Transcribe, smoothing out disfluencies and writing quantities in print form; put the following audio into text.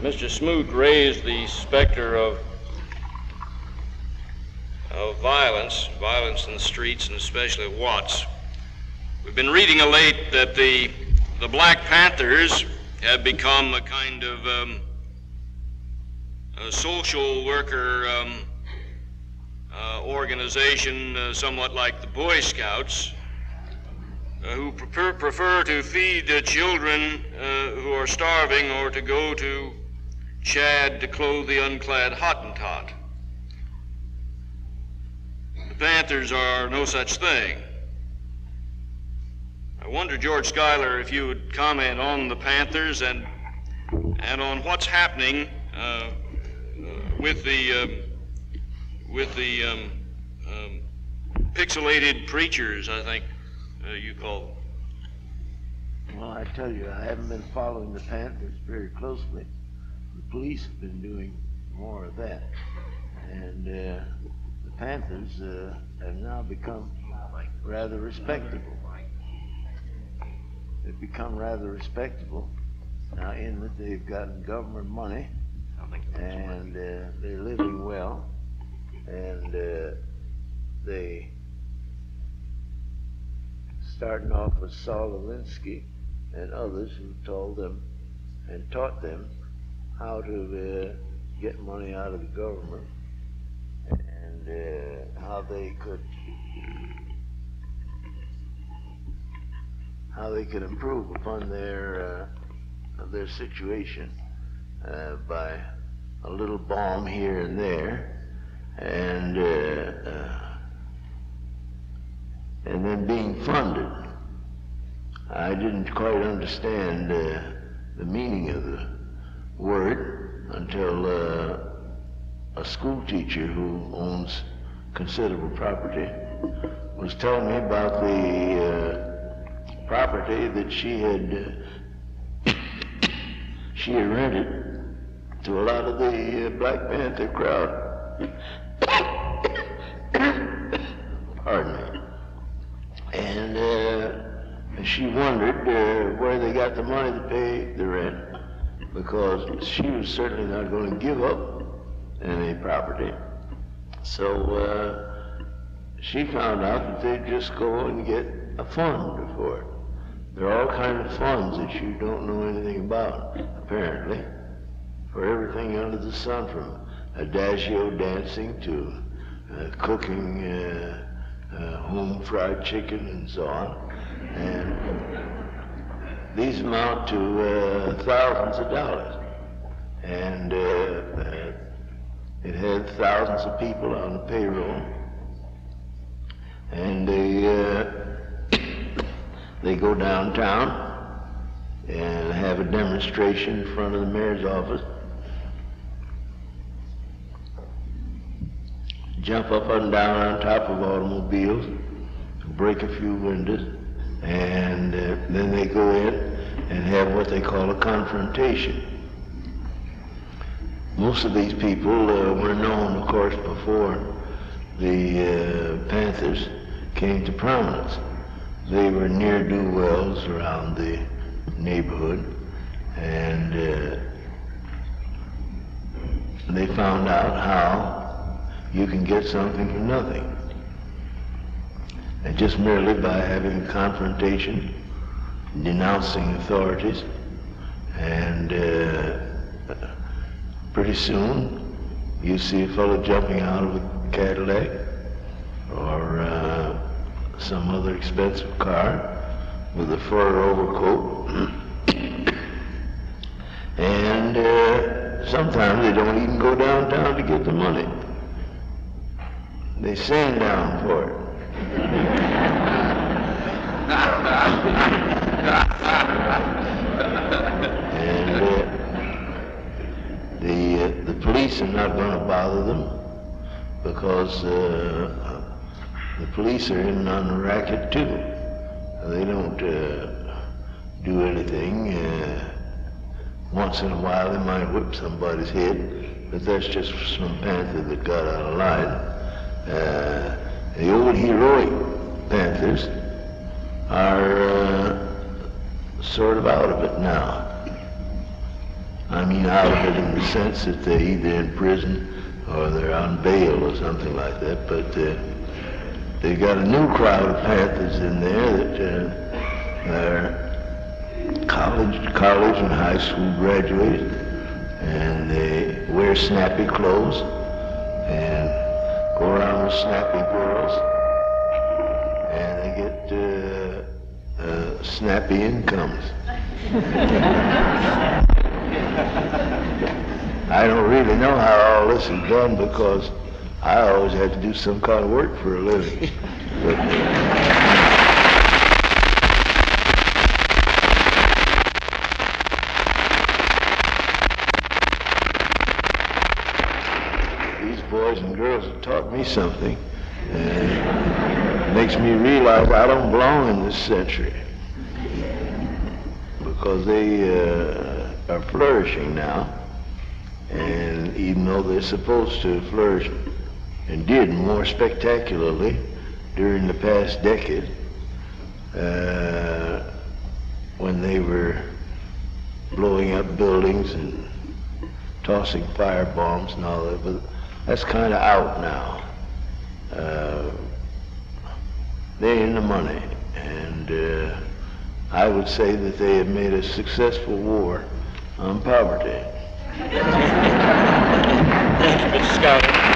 Mr. Smoot raised the specter of violence in the streets, and especially at Watts. We've been reading of late that the Black Panthers have become a kind of a social worker organization, somewhat like the Boy Scouts, who prefer to feed children who are starving or to go to Chad to clothe the unclad Hottentot. The Panthers are no such thing. I wonder, George Schuyler, if you would comment on the Panthers and on what's happening with the pixelated preachers, I think you call them. Well, I tell you, I haven't been following the Panthers very closely. The police have been doing more of that. And the Panthers have now become rather respectable. They've become rather respectable now in that they've gotten government money and they're living well, and they starting off with Saul Alinsky and others who told them and taught them how to get money out of the government and how they could improve upon their situation by a little balm here and there, and then being funded. I didn't quite understand the meaning of the word until a school teacher who owns considerable property was telling me about the property that she had rented to a lot of the Black Panther crowd. Pardon me. And she wondered where they got the money to pay the rent, because she was certainly not going to give up any property. So she found out that they'd just go and get a fund for it. There are all kinds of funds that you don't know anything about, apparently, for everything under the sun, from adagio dancing to cooking home fried chicken and so on. And these amount to thousands of dollars. And it had thousands of people on the payroll. And they go downtown and have a demonstration in front of the mayor's office. Jump up and down on top of automobiles, break a few windows, and then they go in and have what they call a confrontation. Most of these people were known, of course, before the Panthers came to prominence. They were ne'er-do-wells around the neighborhood, and they found out how you can get something for nothing. And just merely by having a confrontation, denouncing authorities, and pretty soon you see a fellow jumping out of a Cadillac or some other expensive car with a fur overcoat. And sometimes they don't even go downtown to get the money. They send down for it. And the police are not going to bother them, because the police are in on the racket too. They don't do anything. Once in a while they might whip somebody's head, but that's just some panther that got out of line. The old heroic Panthers are sort of out of it now. I mean out of it in the sense that they're either in prison or they're on bail or something like that. But they got a new crowd of Panthers in there that are college and high school graduates, and they wear snappy clothes and go around with snappy girls, and they get snappy incomes. I don't really know how all this is done because I always had to do some kind of work for a living. But, these boys and girls have taught me something, and it makes me realize I don't belong in this century because they are flourishing now. And even though they're supposed to flourish and did more spectacularly during the past decade, when they were blowing up buildings and tossing firebombs and all that, but that's kind of out now. They're in the money, and I would say that they have made a successful war on poverty. Thank you, Mr. Schuyler.